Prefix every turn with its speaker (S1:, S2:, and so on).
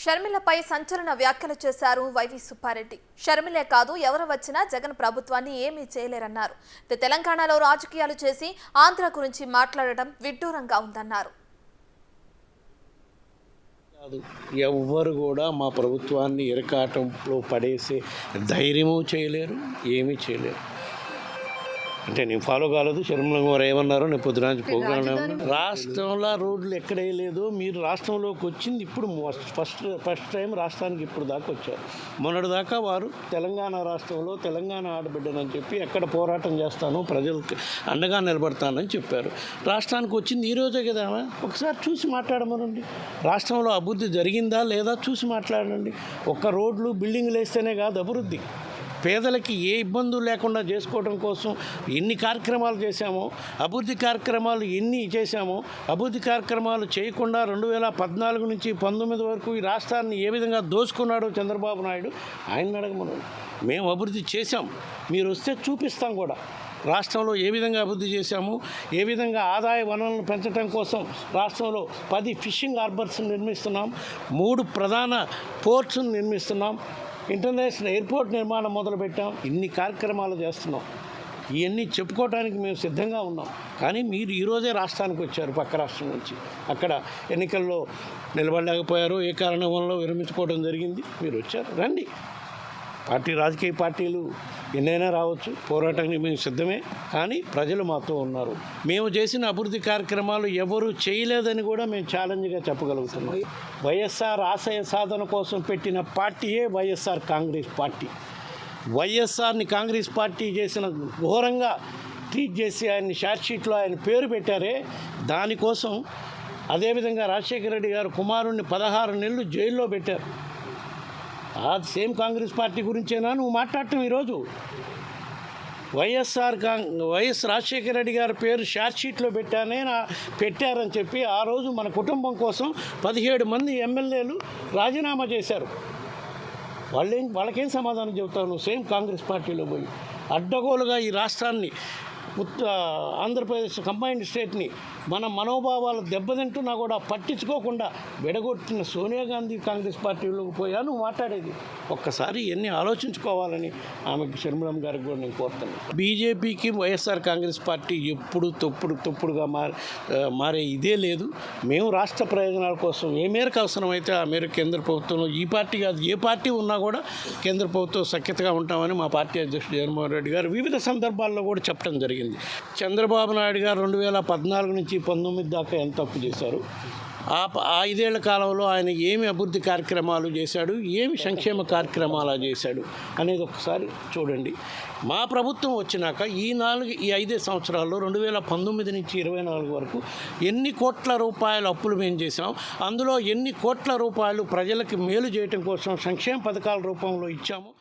S1: షర్మిలపై సంచలన వ్యాఖ్యలు చేశారు వైవి సుబ్బారెడ్డి. షర్మిలే కాదు ఎవరు వచ్చినా జగన్ ప్రభుత్వాన్ని ఏమీ చేయలేరన్నారు. తెలంగాణలో రాజకీయాలు చేసి ఆంధ్ర గురించి మాట్లాడడం విడ్డూరంగా ఉందన్నారు.
S2: ఎవ్వరు కూడా మా ప్రభుత్వాన్ని ఇరకాటంలో పడేసే ధైర్యము చేయలేరు, ఏమీ చేయలేరు. అంటే నేను ఫాలో కాలేదు. షర్మిల గారు ఏమన్నారో నేను పొద్దునాచి ప్రోగ్రాంలో రాష్ట్రంలో రోడ్లు ఎక్కడ వేయలేదు. మీరు రాష్ట్రంలోకి వచ్చింది ఇప్పుడు ఫస్ట్ టైం రాష్ట్రానికి ఇప్పుడు దాకా వచ్చారు. మొన్నటి దాకా వారు తెలంగాణ రాష్ట్రంలో తెలంగాణ ఆడబిడ్డనని చెప్పి ఎక్కడ పోరాటం చేస్తాను, ప్రజలకు అండగా నిలబడతానని చెప్పారు. రాష్ట్రానికి వచ్చింది ఈరోజే కదా. ఒకసారి చూసి మాట్లాడమనండి. రాష్ట్రంలో అభివృద్ధి జరిగిందా లేదా చూసి మాట్లాడండి. ఒక్క రోడ్లు బిల్డింగ్లు వేస్తేనే కాదు అభివృద్ధి. పేదలకి ఏ ఇబ్బందులు లేకుండా చేసుకోవడం కోసం ఎన్ని కార్యక్రమాలు చేశామో, అభివృద్ధి కార్యక్రమాలు ఎన్ని చేశామో, అభివృద్ధి కార్యక్రమాలు చేయకుండా 2014 నుంచి 19 వరకు ఈ రాష్ట్రాన్ని ఏ విధంగా దోచుకున్నాడో చంద్రబాబు నాయుడు ఆయన అడగమను. మేము అభివృద్ధి చేశాం, మీరు వస్తే చూపిస్తాం కూడా. రాష్ట్రంలో ఏ విధంగా అభివృద్ధి చేశాము, ఏ విధంగా ఆదాయ వనరులను పెంచడం కోసం రాష్ట్రంలో 10 ఫిషింగ్ హార్బర్స్ నిర్మిస్తున్నాం, 3 ప్రధాన పోర్ట్స్ను నిర్మిస్తున్నాం, ఇంటర్నేషనల్ ఎయిర్పోర్ట్ నిర్మాణం మొదలుపెట్టాం. ఇన్ని కార్యక్రమాలు చేస్తున్నాం. ఇవన్నీ చెప్పుకోవడానికి మేము సిద్ధంగా ఉన్నాం. కానీ మీరు ఈరోజే రాష్ట్రానికి వచ్చారు పక్క రాష్ట్రం నుంచి. అక్కడ ఎన్నికల్లో నిలబడలేకపోయారు, ఏ కారణం వల్ల విరమించుకోవడం జరిగింది. మీరు వచ్చారు, రండి. రాజకీయ పార్టీలు ఎన్నైనా రావచ్చు, పోరాటానికి మేము సిద్ధమే. కానీ ప్రజలు మాతో ఉన్నారు. మేము చేసిన అభివృద్ధి కార్యక్రమాలు ఎవరు చేయలేదని కూడా మేము ఛాలెంజ్గా చెప్పగలుగుతున్నాం. వైఎస్ఆర్ ఆశయ సాధన కోసం పెట్టిన పార్టీయే వైఎస్ఆర్ కాంగ్రెస్ పార్టీ. వైఎస్ఆర్ని కాంగ్రెస్ పార్టీ చేసిన ఘోరంగా ట్రీట్ చేసి ఆయన్ని షార్ట్షీట్లో ఆయన పేరు పెట్టారే, దానికోసం అదేవిధంగా రాజశేఖర రెడ్డి గారు కుమారుణ్ణి 16 నెలలు జైల్లో పెట్టారు. ఆ సేమ్ కాంగ్రెస్ పార్టీ గురించేనా నువ్వు మాట్లాడటం? ఈరోజు వైఎస్ రాజశేఖర రెడ్డి గారి పేరు షార్ట్షీట్లో పెట్టారని చెప్పి ఆ రోజు మన కుటుంబం కోసం 17 మంది ఎమ్మెల్యేలు రాజీనామా చేశారు. వాళ్ళకేం సమాధానం చెబుతావు నువ్వు? సేమ్ కాంగ్రెస్ పార్టీలో పోయి అడ్డగోలుగా ఈ రాష్ట్రాన్ని ఆంధ్రప్రదేశ్ కంబైన్డ్ స్టేట్ని మన మనోభావాలు దెబ్బతింటున్నా కూడా పట్టించుకోకుండా విడగొట్టిన సోనియా గాంధీ కాంగ్రెస్ పార్టీలోకి పోయా నువ్వు మాట్లాడేది? ఒక్కసారి ఎన్ని ఆలోచించుకోవాలని ఆమెకు షర్మిలమ్మ గారికి కూడా నేను కోరుతాను. బీజేపీకి వైఎస్ఆర్ కాంగ్రెస్ పార్టీ ఎప్పుడు తొప్పుడుగా మారే ఇదే లేదు. మేము రాష్ట్ర ప్రయోజనాల కోసం ఏ మేరకు అవసరమైతే ఆ మేరకు కేంద్ర ప్రభుత్వంలో ఈ పార్టీ కాదు ఏ పార్టీ ఉన్నా కూడా కేంద్ర ప్రభుత్వం సఖ్యతగా ఉంటామని మా పార్టీ అధ్యక్షుడు జగన్మోహన్ రెడ్డి గారు వివిధ సందర్భాల్లో కూడా చెప్పడం జరిగింది. చంద్రబాబు నాయుడు గారు 2014 నుంచి 19 దాకా ఎంత తప్పు చేశారు, ఆ 5 ఏళ్ల కాలంలో ఆయన ఏమి అభివృద్ధి కార్యక్రమాలు చేశాడు, ఏమి సంక్షేమ కార్యక్రమాలు చేశాడు అనేది ఒకసారి చూడండి. మా ప్రభుత్వం వచ్చినాక ఈ 5 సంవత్సరాల్లో 2019 నుంచి 24 వరకు ఎన్ని కోట్ల రూపాయల అప్పులు మేము చేసాం, అందులో ఎన్ని కోట్ల రూపాయలు ప్రజలకు మేలు చేయడం కోసం సంక్షేమ పథకాల రూపంలో ఇచ్చాము.